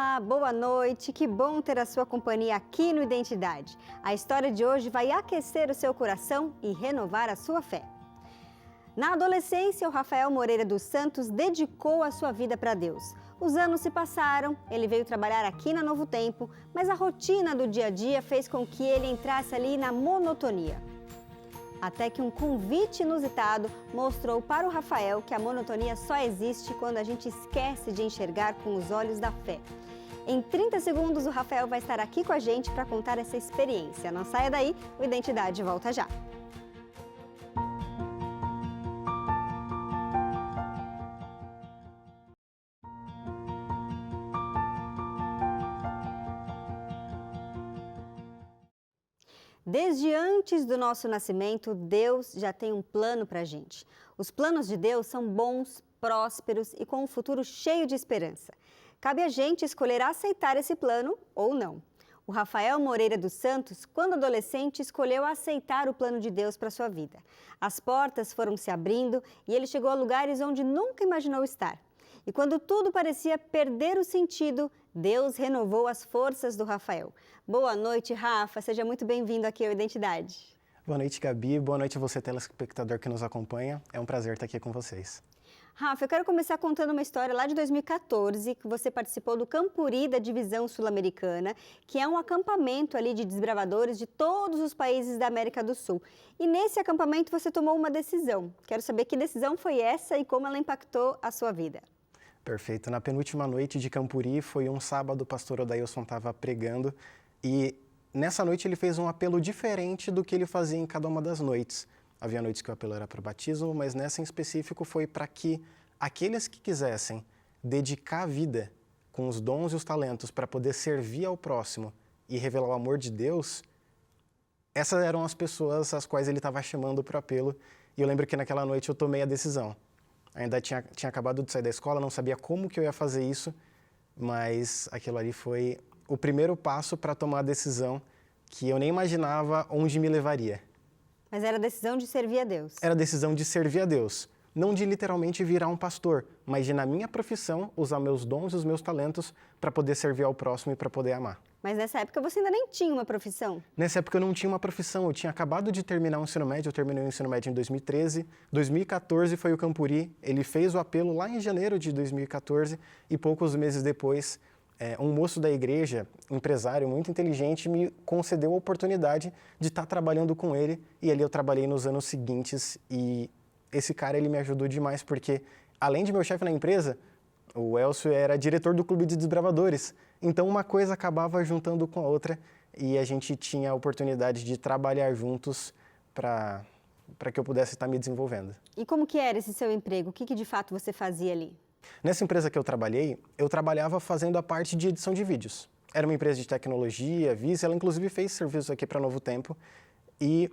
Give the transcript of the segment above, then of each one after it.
Olá, boa noite, que bom ter a sua companhia aqui no Identidade. A história de hoje vai aquecer o seu coração e renovar a sua fé. Na adolescência, o Rafael Moreira dos Santos dedicou a sua vida para Deus. Os anos se passaram, ele veio trabalhar aqui na Novo Tempo, mas a rotina do dia a dia fez com que ele entrasse ali na monotonia. Até que um convite inusitado mostrou para o Rafael que a monotonia só existe quando a gente esquece de enxergar com os olhos da fé. Em 30 segundos, o Rafael vai estar aqui com a gente para contar essa experiência. Não saia daí, o Identidade volta já. Desde antes do nosso nascimento, Deus já tem um plano para a gente. Os planos de Deus são bons, prósperos e com um futuro cheio de esperança. Cabe a gente escolher aceitar esse plano ou não. O Rafael Moreira dos Santos, quando adolescente, escolheu aceitar o plano de Deus para sua vida. As portas foram se abrindo e ele chegou a lugares onde nunca imaginou estar. E quando tudo parecia perder o sentido, Deus renovou as forças do Rafael. Boa noite, Rafa. Seja muito bem-vindo aqui ao Identidade. Boa noite, Gabi. Boa noite a você, telespectador que nos acompanha. É um prazer estar aqui com vocês. Rafa, eu quero começar contando uma história lá de 2014, que você participou do Campuri da Divisão Sul-Americana, que é um acampamento ali de desbravadores de todos os países da América do Sul. E nesse acampamento você tomou uma decisão. Quero saber que decisão foi essa e como ela impactou a sua vida. Perfeito. Na penúltima noite de Campuri, foi um sábado, o pastor Odailson estava pregando e nessa noite ele fez um apelo diferente do que ele fazia em cada uma das noites. Havia noites que o apelo era para o batismo, mas nessa em específico foi para que aqueles que quisessem dedicar a vida com os dons e os talentos para poder servir ao próximo e revelar o amor de Deus, essas eram as pessoas às quais ele estava chamando para o apelo. E eu lembro que naquela noite eu tomei a decisão. Ainda tinha acabado de sair da escola, não sabia como que eu ia fazer isso, mas aquilo ali foi o primeiro passo para tomar a decisão que eu nem imaginava onde me levaria. Mas era a decisão de servir a Deus. Era a decisão de servir a Deus. Não de literalmente virar um pastor, mas de, na minha profissão, usar meus dons e os meus talentos para poder servir ao próximo e para poder amar. Mas nessa época você ainda nem tinha uma profissão. Nessa época eu não tinha uma profissão, eu tinha acabado de terminar o ensino médio, eu terminei o ensino médio em 2013, 2014 foi o Campuri, ele fez o apelo lá em janeiro de 2014 e poucos meses depois, um moço da igreja, empresário muito inteligente, me concedeu a oportunidade de estar trabalhando com ele e ali eu trabalhei nos anos seguintes e esse cara ele me ajudou demais porque, além de meu chefe na empresa, o Elcio era diretor do Clube de Desbravadores. Então, uma coisa acabava juntando com a outra e a gente tinha a oportunidade de trabalhar juntos para que eu pudesse estar me desenvolvendo. E como que era esse seu emprego? O que de fato você fazia ali? Nessa empresa que eu trabalhava fazendo a parte de edição de vídeos. Era uma empresa de tecnologia, Viz, ela inclusive fez serviço aqui para Novo Tempo. E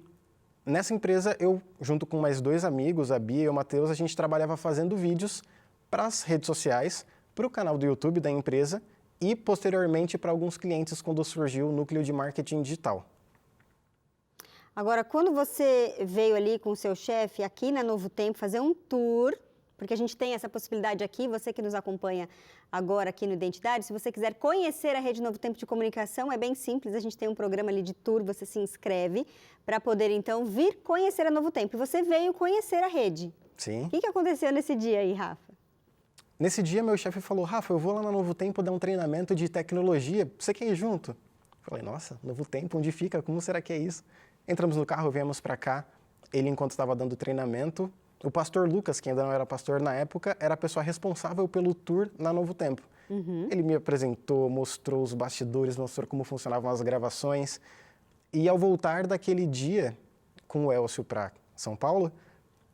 nessa empresa, eu, junto com mais dois amigos, a Bia e o Matheus, a gente trabalhava fazendo vídeos para as redes sociais, para o canal do YouTube da empresa e, posteriormente, para alguns clientes quando surgiu o núcleo de marketing digital. Agora, quando você veio ali com o seu chefe aqui na Novo Tempo fazer um tour, porque a gente tem essa possibilidade aqui, você que nos acompanha agora aqui no Identidade, se você quiser conhecer a Rede Novo Tempo de Comunicação, é bem simples, a gente tem um programa ali de tour, você se inscreve para poder então vir conhecer a Novo Tempo. E você veio conhecer a rede. Sim. O que aconteceu nesse dia aí, Rafa? Nesse dia, meu chefe falou, Rafa, eu vou lá no Novo Tempo dar um treinamento de tecnologia, você quer ir junto? Eu falei, nossa, Novo Tempo, onde fica? Como será que é isso? Entramos no carro, viemos para cá, ele enquanto estava dando treinamento, o pastor Lucas, que ainda não era pastor na época, era a pessoa responsável pelo tour na Novo Tempo. Uhum. Ele me apresentou, mostrou os bastidores, mostrou como funcionavam as gravações. E ao voltar daquele dia com o Elcio para São Paulo,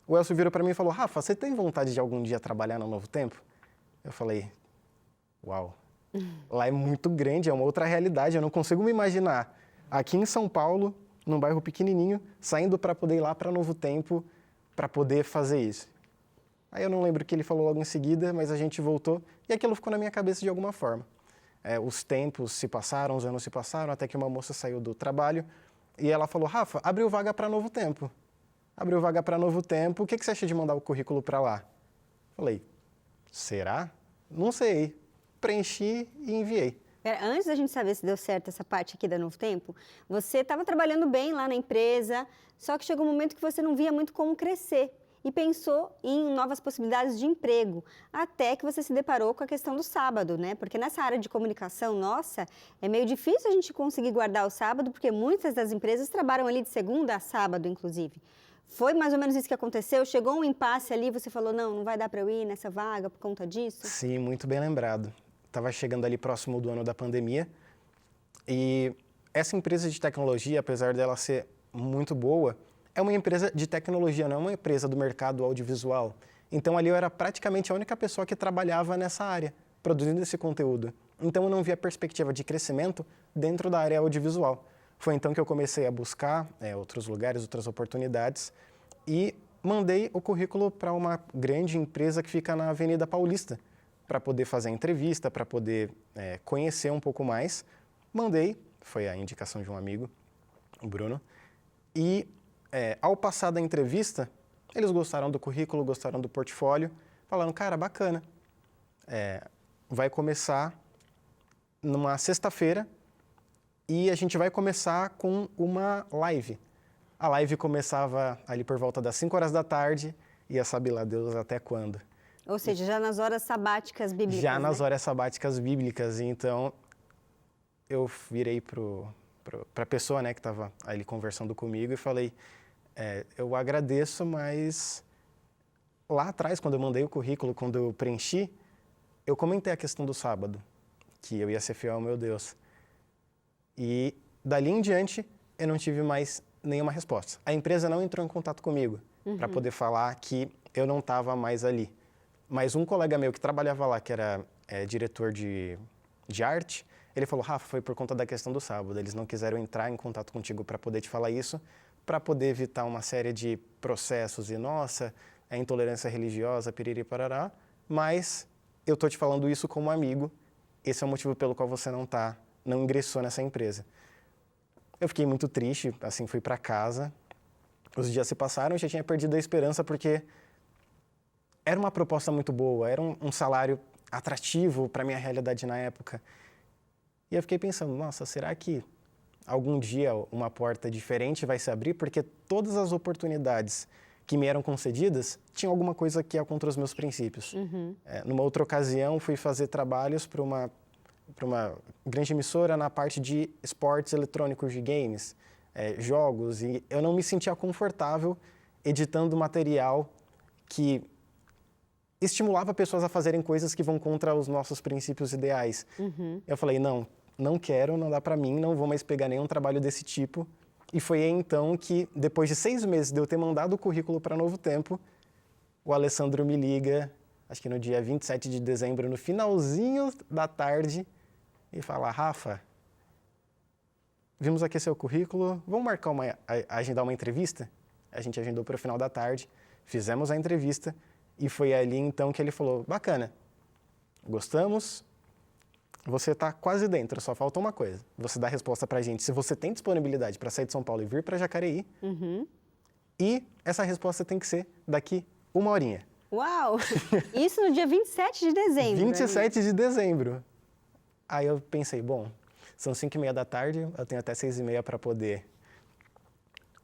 o Elcio virou para mim e falou, Rafa, você tem vontade de algum dia trabalhar no Novo Tempo? Eu falei, uau, lá é muito grande, é uma outra realidade, eu não consigo me imaginar aqui em São Paulo, num bairro pequenininho, saindo para poder ir lá para Novo Tempo para poder fazer isso. Aí eu não lembro o que ele falou logo em seguida, mas a gente voltou e aquilo ficou na minha cabeça de alguma forma. Os tempos se passaram, os anos se passaram, até que uma moça saiu do trabalho e ela falou, Rafa, abriu vaga para Novo Tempo. Abriu vaga para Novo Tempo, o que você acha de mandar o currículo para lá? Falei, será? Não sei. preenchi e enviei. Antes da gente saber se deu certo essa parte aqui da Novo Tempo, você estava trabalhando bem lá na empresa, só que chegou um momento que você não via muito como crescer e pensou em novas possibilidades de emprego, até que você se deparou com a questão do sábado, né? Porque nessa área de comunicação, nossa, é meio difícil a gente conseguir guardar o sábado, porque muitas das empresas trabalham ali de segunda a sábado, inclusive. Foi mais ou menos isso que aconteceu? Chegou um impasse ali, você falou, não vai dar para eu ir nessa vaga por conta disso? Sim, muito bem lembrado. Estava chegando ali próximo do ano da pandemia e essa empresa de tecnologia, apesar dela ser muito boa, é uma empresa de tecnologia, não é uma empresa do mercado audiovisual. Então ali eu era praticamente a única pessoa que trabalhava nessa área, produzindo esse conteúdo. Então eu não via perspectiva de crescimento dentro da área audiovisual. Foi então que eu comecei a buscar outros lugares, outras oportunidades e mandei o currículo para uma grande empresa que fica na Avenida Paulista, para poder fazer a entrevista, para poder conhecer um pouco mais. Mandei, foi a indicação de um amigo, o Bruno, e ao passar da entrevista, eles gostaram do currículo, gostaram do portfólio, falaram, cara, bacana, vai começar numa sexta-feira e a gente vai começar com uma live. A live começava ali por volta das 5 horas da tarde, ia saber lá Deus até quando. Ou seja, já nas horas sabáticas bíblicas, Já nas né? horas sabáticas bíblicas. Então, eu virei para a pessoa, né, que estava ali conversando comigo e falei, eu agradeço, mas lá atrás, quando eu mandei o currículo, quando eu preenchi, eu comentei a questão do sábado, que eu ia ser fiel ao meu Deus. E dali em diante, eu não tive mais nenhuma resposta. A empresa não entrou em contato comigo para poder falar que eu não estava mais ali. Mas um colega meu que trabalhava lá, que era diretor de arte, ele falou, Rafa, foi por conta da questão do sábado. Eles não quiseram entrar em contato contigo para poder te falar isso, para poder evitar uma série de processos e, nossa, é intolerância religiosa, piriri parará, mas eu estou te falando isso como amigo, esse é o motivo pelo qual você não ingressou nessa empresa. Eu fiquei muito triste, assim, fui para casa, os dias se passaram, eu já tinha perdido a esperança porque era uma proposta muito boa, era um salário atrativo para a minha realidade na época. E eu fiquei pensando, nossa, será que algum dia uma porta diferente vai se abrir? Porque todas as oportunidades que me eram concedidas tinham alguma coisa que ia contra os meus princípios. Numa outra ocasião, fui fazer trabalhos para uma grande emissora na parte de esportes eletrônicos de games, jogos, e eu não me sentia confortável editando material que estimulava pessoas a fazerem coisas que vão contra os nossos princípios ideais. Eu falei, não quero, não dá para mim, não vou mais pegar nenhum trabalho desse tipo. E foi aí, então, que depois de 6 meses de eu ter mandado o currículo para Novo Tempo, o Alessandro me liga, acho que no dia 27 de dezembro, no finalzinho da tarde, e fala, Rafa, vimos aqui seu currículo, vamos marcar agendar uma entrevista? A gente agendou para o final da tarde, fizemos a entrevista, e foi ali, então, que ele falou, bacana, gostamos, você está quase dentro, só falta uma coisa. Você dá a resposta para a gente se você tem disponibilidade para sair de São Paulo e vir para Jacareí. E essa resposta tem que ser daqui 1 horinha. Uau! Isso no dia 27 de dezembro. 27 de dezembro. Aí eu pensei, bom, são 5h30 da tarde, eu tenho até 6h30 para poder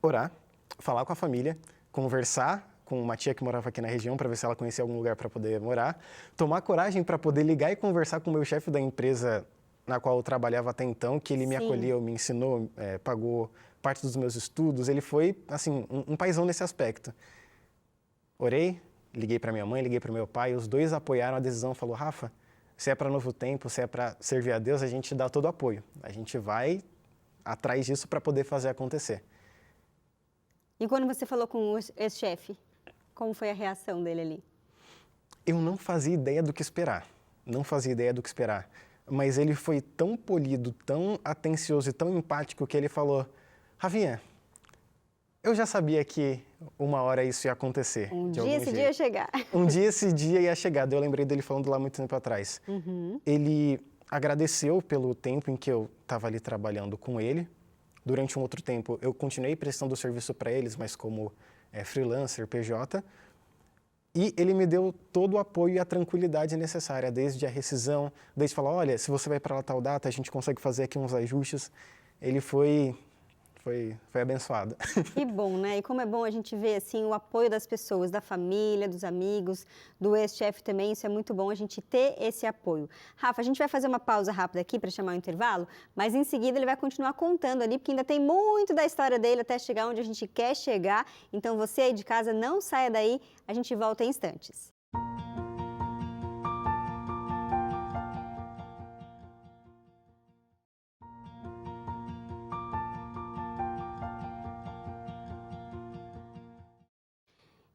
orar, falar com a família, conversar com uma tia que morava aqui na região para ver se ela conhecia algum lugar para poder morar, tomar coragem para poder ligar e conversar com o meu chefe da empresa na qual eu trabalhava até então, que ele me acolheu, me ensinou, pagou parte dos meus estudos, ele foi, assim, um paizão nesse aspecto. Orei, liguei para minha mãe, liguei para o meu pai, os dois apoiaram a decisão, falou, Rafa, se é para Novo Tempo, se é para servir a Deus, a gente dá todo o apoio. A gente vai atrás disso para poder fazer acontecer. E quando você falou com o ex-chefe, como foi a reação dele ali? Eu não fazia ideia do que esperar. Mas ele foi tão polido, tão atencioso e tão empático que ele falou, Rafinha, eu já sabia que uma hora isso ia acontecer. Um dia esse dia ia chegar. Um dia esse dia ia chegar. Eu lembrei dele falando lá muito tempo atrás. Ele agradeceu pelo tempo em que eu estava ali trabalhando com ele. Durante um outro tempo, eu continuei prestando serviço para eles, mas como freelancer, PJ. E ele me deu todo o apoio e a tranquilidade necessária, desde a rescisão, desde falar, olha, se você vai para lá tal data, a gente consegue fazer aqui uns ajustes. Ele foi abençoado. Que bom, né? E como é bom a gente ver assim o apoio das pessoas, da família, dos amigos, do ex-chefe também. Isso é muito bom a gente ter esse apoio. Rafa, a gente vai fazer uma pausa rápida aqui para chamar o intervalo, mas em seguida ele vai continuar contando ali, porque ainda tem muito da história dele até chegar onde a gente quer chegar. Então você aí de casa não saia daí, a gente volta em instantes.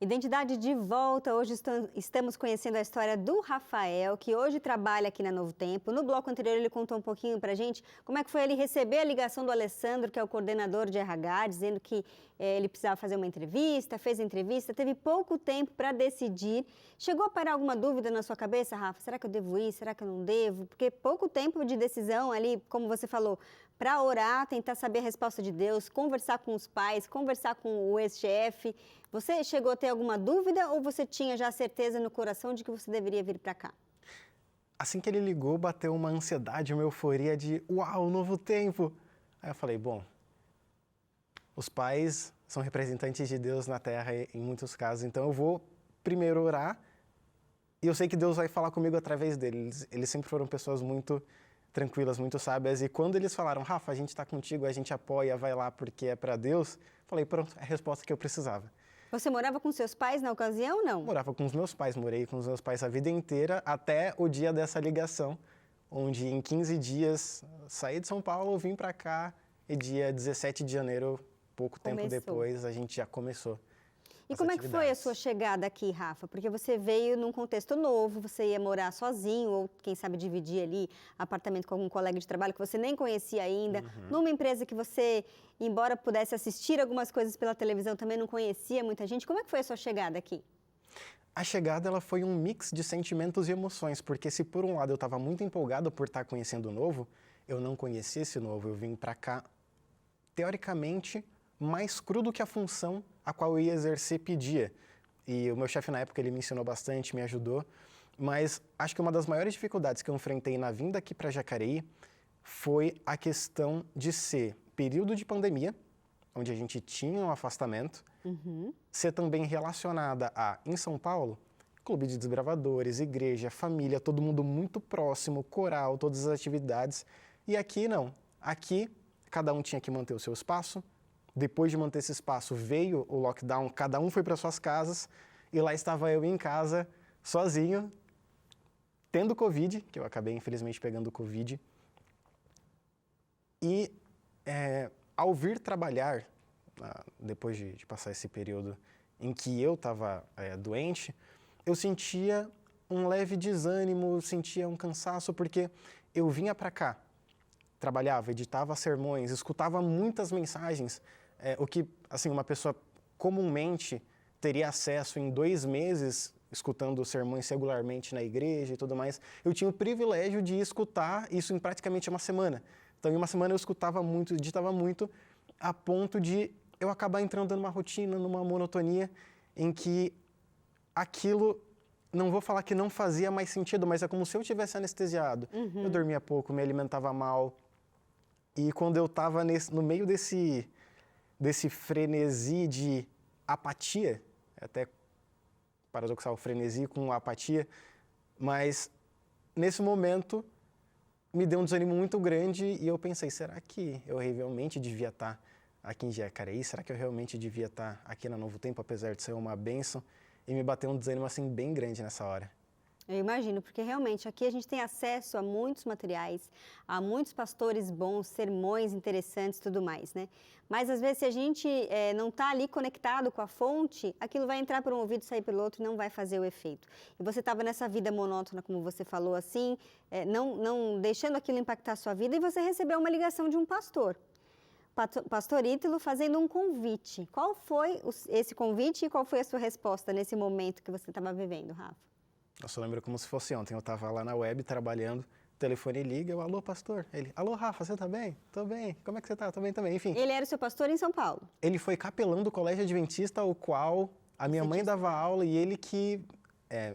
Identidade de volta, hoje estamos conhecendo a história do Rafael, que hoje trabalha aqui na Novo Tempo. No bloco anterior ele contou um pouquinho pra gente como é que foi ele receber a ligação do Alessandro, que é o coordenador de RH, dizendo que ele precisava fazer uma entrevista, fez a entrevista, teve pouco tempo para decidir. Chegou a parar alguma dúvida na sua cabeça, Rafa? Será que eu devo ir? Será que eu não devo? Porque pouco tempo de decisão ali, como você falou, para orar, tentar saber a resposta de Deus, conversar com os pais, conversar com o ex-chefe. Você chegou a ter alguma dúvida ou você tinha já certeza no coração de que você deveria vir para cá? Assim que ele ligou, bateu uma ansiedade, uma euforia de uau, Novo Tempo. Aí eu falei, bom, os pais são representantes de Deus na Terra em muitos casos, então eu vou primeiro orar e eu sei que Deus vai falar comigo através deles. Eles sempre foram pessoas muito tranquilas, muito sábias, e quando eles falaram, Rafa, a gente está contigo, a gente apoia, vai lá porque é para Deus, falei, pronto, é a resposta que eu precisava. Você morava com seus pais na ocasião ou não? Morava com os meus pais, morei com os meus pais a vida inteira, até o dia dessa ligação, onde em 15 dias saí de São Paulo, vim para cá, e dia 17 de janeiro, pouco tempo depois, a gente já começou. E como é que foi a sua chegada aqui, Rafa? Porque você veio num contexto novo, você ia morar sozinho, ou quem sabe dividir ali apartamento com algum colega de trabalho que você nem conhecia ainda, numa empresa que você, embora pudesse assistir algumas coisas pela televisão, também não conhecia muita gente. Como é que foi a sua chegada aqui? A chegada ela foi um mix de sentimentos e emoções, porque se por um lado eu estava muito empolgado por estar conhecendo o novo, eu não conhecia esse novo, eu vim para cá, teoricamente, mais cru do que a função a qual eu ia exercer pedia. E o meu chefe na época, ele me ensinou bastante, me ajudou, mas acho que uma das maiores dificuldades que eu enfrentei na vinda aqui para Jacareí foi a questão de ser período de pandemia, onde a gente tinha um afastamento, ser também relacionada a, em São Paulo, clube de desbravadores, igreja, família, todo mundo muito próximo, coral, todas as atividades. E aqui não. Aqui, cada um tinha que manter o seu espaço. Depois de manter esse espaço, veio o lockdown, cada um foi para suas casas, e lá estava eu em casa, sozinho, tendo Covid, que eu acabei infelizmente pegando Covid. E ao vir trabalhar, depois de passar esse período em que eu estava doente, eu sentia um leve desânimo, sentia um cansaço, porque eu vinha para cá, trabalhava, editava sermões, escutava muitas mensagens, o que assim, uma pessoa comumente teria acesso em 2 meses, escutando sermões regularmente na igreja e tudo mais. Eu tinha o privilégio de escutar isso em praticamente uma semana. Então, em uma semana eu escutava muito, editava muito, a ponto de eu acabar entrando numa rotina, numa monotonia, em que aquilo, não vou falar que não fazia mais sentido, mas é como se eu tivesse anestesiado. Eu dormia pouco, me alimentava mal. E quando eu estava no meio desse frenesi de apatia, até paradoxal, frenesi com apatia, mas nesse momento me deu um desânimo muito grande e eu pensei, será que eu realmente devia estar aqui em Jacareí? Será que eu realmente devia estar aqui na Novo Tempo, apesar de ser uma bênção? E me bateu um desânimo assim bem grande nessa hora. Eu imagino, porque realmente aqui a gente tem acesso a muitos materiais, a muitos pastores bons, sermões interessantes e tudo mais, né? Mas às vezes se a gente não está ali conectado com a fonte, aquilo vai entrar por um ouvido e sair pelo outro e não vai fazer o efeito. E você estava nessa vida monótona, como você falou assim, não deixando aquilo impactar a sua vida, e você recebeu uma ligação de um pastor. Pastor Ítalo fazendo um convite. Qual foi esse convite e qual foi a sua resposta nesse momento que você estava vivendo, Rafa? Eu só lembro como se fosse ontem. Eu estava lá na web trabalhando, o telefone liga, eu, alô, pastor. Ele, alô, Rafa, você tá bem? Tô bem. Como é que você tá? Tô bem também. Enfim. Ele era o seu pastor em São Paulo? Ele foi capelão do Colégio Adventista, o qual A minha mãe dava aula e ele que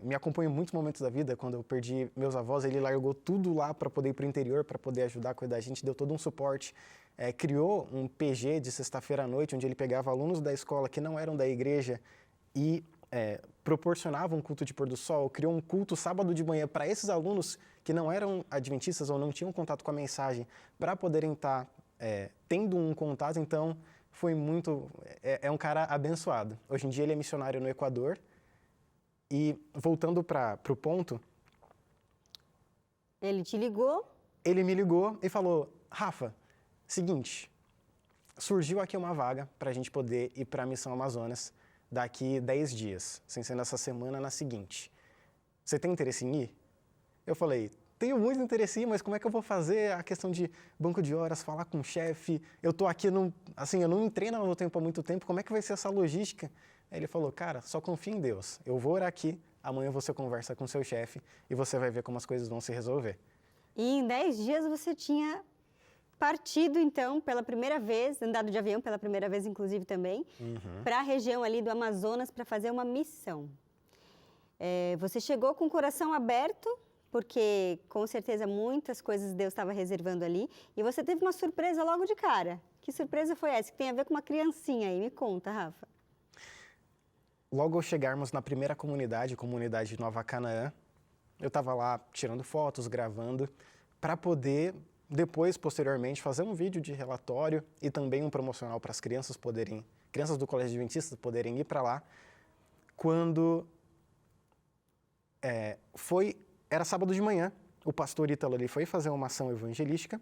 me acompanhou em muitos momentos da vida. Quando eu perdi meus avós, ele largou tudo lá para poder ir para o interior, para poder ajudar a cuidar da gente, deu todo um suporte. Criou um PG de sexta-feira à noite, onde ele pegava alunos da escola que não eram da igreja e proporcionava um culto de pôr do sol, criou um culto sábado de manhã para esses alunos que não eram adventistas ou não tinham contato com a mensagem, para poderem estar tendo um contato. Então, foi muito... É um cara abençoado. Hoje em dia ele é missionário no Equador. E voltando para o ponto... Ele te ligou? Ele me ligou e falou, Rafa, seguinte, surgiu aqui uma vaga para a gente poder ir para a Missão Amazonas daqui 10 dias, sem ser nessa semana, na seguinte. Você tem interesse em ir? Eu falei, tenho muito interesse em ir, mas como é que eu vou fazer a questão de banco de horas, falar com o chefe? Eu tô aqui, eu não entrei no tempo há muito tempo, como é que vai ser essa logística? Aí ele falou, cara, só confia em Deus. Eu vou orar aqui, amanhã você conversa com o seu chefe e você vai ver como as coisas vão se resolver. E em 10 dias você tinha partido, então, pela primeira vez, andado de avião pela primeira vez, inclusive, também, para a região ali do Amazonas para fazer uma missão. Você chegou com o coração aberto, porque, com certeza, muitas coisas Deus estava reservando ali, e você teve uma surpresa logo de cara. Que surpresa foi essa? Que tem a ver com uma criancinha aí. Me conta, Rafa. Logo ao chegarmos na primeira comunidade de Nova Canaã, eu estava lá tirando fotos, gravando, para poder... Depois, posteriormente, fazer um vídeo de relatório e também um promocional para as crianças do Colégio Adventista poderem ir para lá. Quando era sábado de manhã, o pastor Ítalo ali foi fazer uma ação evangelística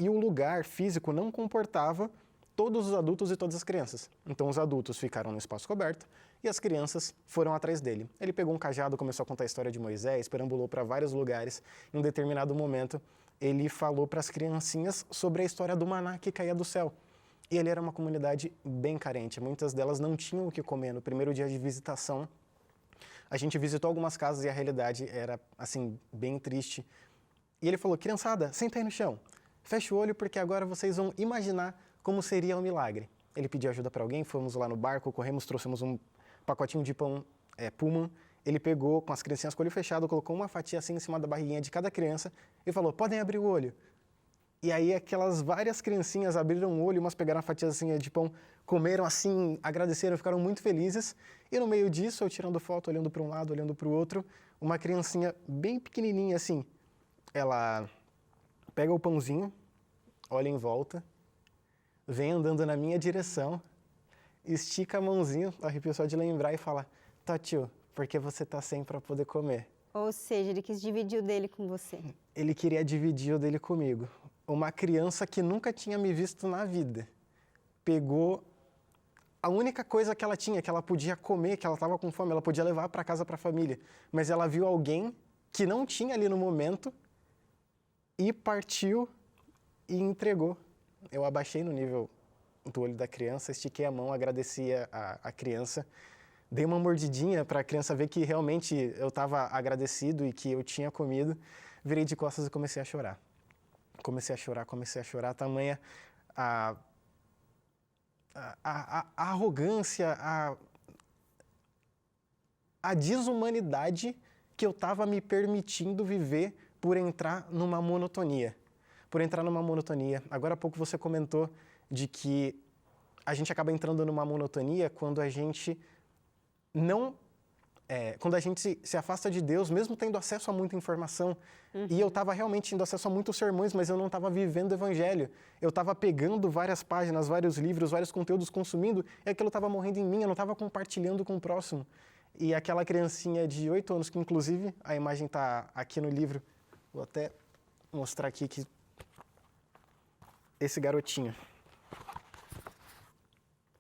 e o lugar físico não comportava todos os adultos e todas as crianças. Então, os adultos ficaram no espaço coberto e as crianças foram atrás dele. Ele pegou um cajado, começou a contar a história de Moisés, perambulou para vários lugares. Em um determinado momento, ele falou para as criancinhas sobre a história do maná que caía do céu. E ele era uma comunidade bem carente. Muitas delas não tinham o que comer. No primeiro dia de visitação, a gente visitou algumas casas e a realidade era, assim, bem triste. E ele falou, criançada, senta aí no chão. Fecha o olho porque agora vocês vão imaginar como seria o milagre. Ele pediu ajuda para alguém, fomos lá no barco, corremos, trouxemos um pacotinho de pão Pullman. Ele pegou com as criancinhas com o olho fechado, colocou uma fatia assim em cima da barriguinha de cada criança e falou, podem abrir o olho. E aí aquelas várias criancinhas abriram o olho, umas pegaram a fatia assim de pão, comeram assim, agradeceram, ficaram muito felizes. E no meio disso, eu tirando foto, olhando para um lado, olhando para o outro, uma criancinha bem pequenininha assim, ela pega o pãozinho, olha em volta, vem andando na minha direção, estica a mãozinha, arrepio só de lembrar e fala, tá tio, porque você tá sem para poder comer. Ou seja, ele quis dividir o dele com você. Ele queria dividir o dele comigo. Uma criança que nunca tinha me visto na vida. Pegou a única coisa que ela tinha, que ela podia comer, que ela estava com fome, ela podia levar para casa para a família. Mas ela viu alguém que não tinha ali no momento e partiu e entregou. Eu abaixei no nível do olho da criança, estiquei a mão, agradeci a criança. Dei uma mordidinha para a criança ver que realmente eu estava agradecido e que eu tinha comido. Virei de costas e comecei a chorar. Comecei a chorar. Tamanha a arrogância, a desumanidade que eu estava me permitindo viver por entrar numa monotonia. Agora há pouco você comentou de que a gente acaba entrando numa monotonia quando a gente quando a gente se afasta de Deus, mesmo tendo acesso a muita informação. E eu estava realmente tendo acesso a muitos sermões, mas eu não estava vivendo o evangelho. Eu estava pegando várias páginas, vários livros, vários conteúdos, consumindo, e aquilo estava morrendo em mim, eu não estava compartilhando com o próximo. E aquela criancinha de 8 anos, que inclusive a imagem está aqui no livro, vou até mostrar aqui que esse garotinho.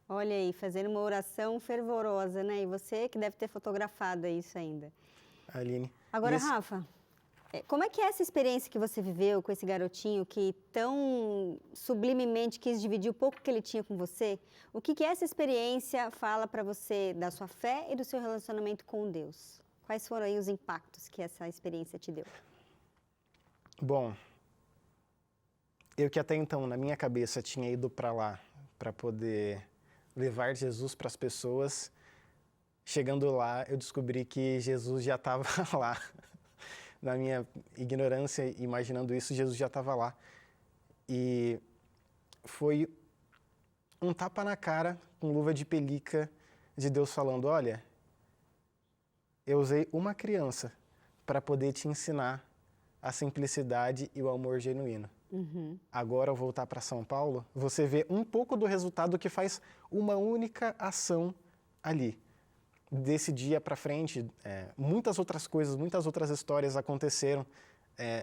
Olha aí, fazendo uma oração fervorosa, né? E você que deve ter fotografado isso ainda. Aline. Agora, Rafa, como é que é essa experiência que você viveu com esse garotinho que tão sublimemente quis dividir o pouco que ele tinha com você? O que essa experiência fala para você da sua fé e do seu relacionamento com Deus? Quais foram aí os impactos que essa experiência te deu? Bom, eu que até então, na minha cabeça, tinha ido para lá para poder levar Jesus para as pessoas, Chegando lá, eu descobri que Jesus já estava lá. Na minha ignorância, imaginando isso, Jesus já estava lá. E foi um tapa na cara, com luva de pelica, de Deus falando: olha, eu usei uma criança para poder te ensinar a simplicidade e o amor genuíno. Agora, ao voltar para São Paulo, você vê um pouco do resultado que faz uma única ação ali. Desse dia para frente, muitas outras coisas, muitas outras histórias aconteceram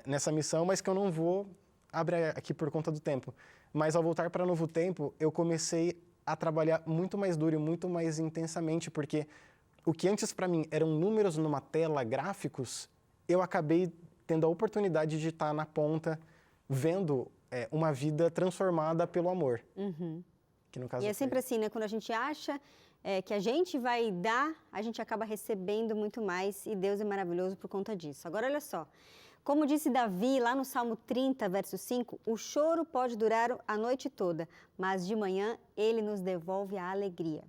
nessa missão, mas que eu não vou abrir aqui por conta do tempo. Mas ao voltar para Novo Tempo, eu comecei a trabalhar muito mais duro e muito mais intensamente, porque o que antes para mim eram números numa tela, gráficos, eu acabei tendo a oportunidade de estar na ponta, vendo uma vida transformada pelo amor. Que no caso E é sempre assim, né? Quando a gente acha que a gente vai dar, a gente acaba recebendo muito mais, e Deus é maravilhoso por conta disso. Agora, olha só. Como disse Davi, lá no Salmo 30, verso 5, o choro pode durar a noite toda, mas de manhã ele nos devolve a alegria.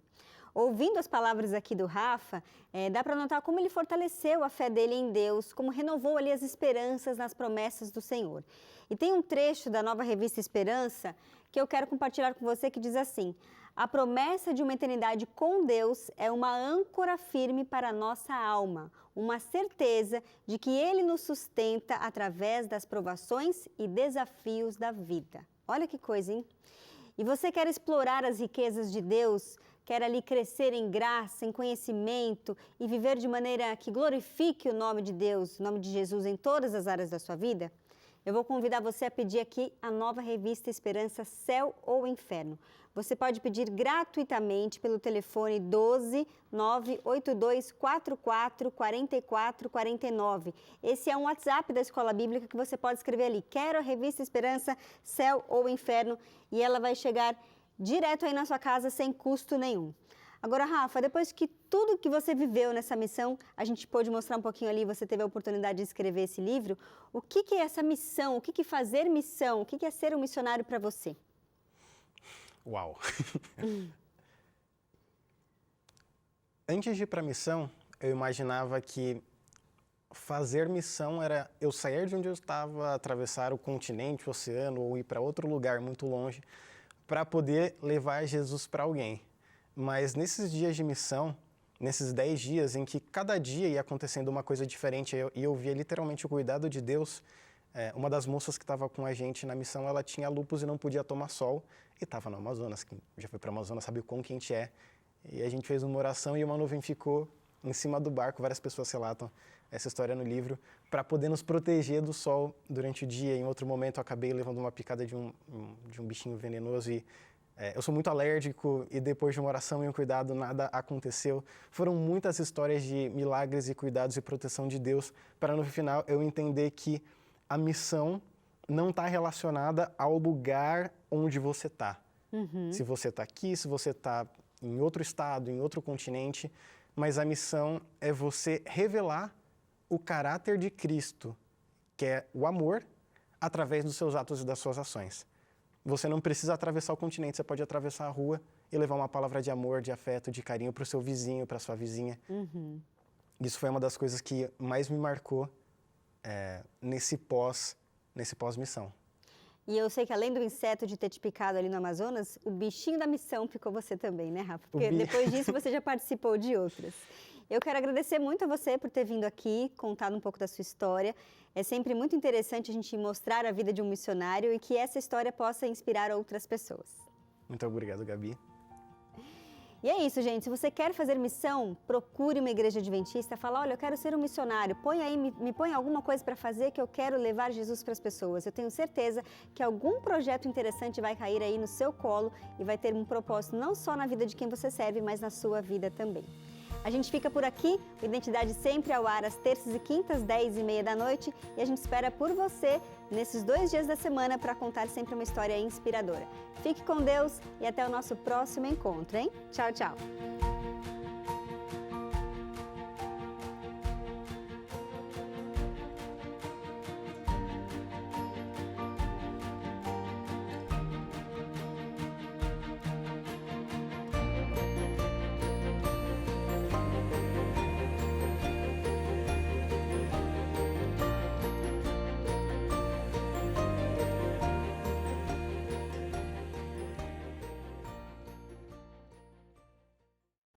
Ouvindo as palavras aqui do Rafa, dá para notar como ele fortaleceu a fé dele em Deus, como renovou ali as esperanças nas promessas do Senhor. E tem um trecho da nova revista Esperança que eu quero compartilhar com você que diz assim: a promessa de uma eternidade com Deus é uma âncora firme para a nossa alma, uma certeza de que Ele nos sustenta através das provações e desafios da vida. Olha que coisa, hein? E você quer explorar as riquezas de Deus, quer ali crescer em graça, em conhecimento e viver de maneira que glorifique o nome de Deus, o nome de Jesus em todas as áreas da sua vida? Eu vou convidar você a pedir aqui a nova revista Esperança Céu ou Inferno. Você pode pedir gratuitamente pelo telefone 12 982 44 44 49. Esse é um WhatsApp da Escola Bíblica que você pode escrever ali: quero a revista Esperança Céu ou Inferno, e ela vai chegar direto aí na sua casa sem custo nenhum. Agora, Rafa, depois que tudo que você viveu nessa missão, a gente pôde mostrar um pouquinho ali, você teve a oportunidade de escrever esse livro. O que é essa missão? O que é fazer missão? O que é ser um missionário para você? Uau! Antes de ir para a missão, eu imaginava que fazer missão era eu sair de onde eu estava, atravessar o continente, o oceano, ou ir para outro lugar muito longe, para poder levar Jesus para alguém. Mas nesses dias de missão, nesses 10 dias em que cada dia ia acontecendo uma coisa diferente e eu via literalmente o cuidado de Deus, uma das moças que estava com a gente na missão, ela tinha lúpus e não podia tomar sol e estava no Amazonas. Quem já foi para o Amazonas sabe o quão quente é. E a gente fez uma oração e uma nuvem ficou em cima do barco. Várias pessoas relatam essa história no livro, para poder nos proteger do sol durante o dia. Em outro momento, eu acabei levando uma picada de um bichinho venenoso e eu sou muito alérgico, e depois de uma oração e um cuidado, nada aconteceu. Foram muitas histórias de milagres e cuidados e proteção de Deus, para no final eu entender que a missão não está relacionada ao lugar onde você está. Se você está aqui, se você está em outro estado, em outro continente, mas a missão é você revelar o caráter de Cristo, que é o amor, através dos seus atos e das suas ações. Você não precisa atravessar o continente, você pode atravessar a rua e levar uma palavra de amor, de afeto, de carinho para o seu vizinho, para a sua vizinha. Isso foi uma das coisas que mais me marcou nesse pós-missão. E eu sei que além do inseto de ter te picado ali no Amazonas, o bichinho da missão picou você também, né, Rafa? Porque depois disso você já participou de outras. Eu quero agradecer muito a você por ter vindo aqui, contado um pouco da sua história. É sempre muito interessante a gente mostrar a vida de um missionário e que essa história possa inspirar outras pessoas. Muito obrigado, Gabi. E é isso, gente. Se você quer fazer missão, procure uma igreja adventista, fala: olha, eu quero ser um missionário, me põe alguma coisa para fazer que eu quero levar Jesus para as pessoas. Eu tenho certeza que algum projeto interessante vai cair aí no seu colo e vai ter um propósito não só na vida de quem você serve, mas na sua vida também. A gente fica por aqui, o Identidade sempre ao ar às terças e quintas, 10h30 da noite, e a gente espera por você nesses 2 dias da semana para contar sempre uma história inspiradora. Fique com Deus e até o nosso próximo encontro, hein? Tchau, tchau!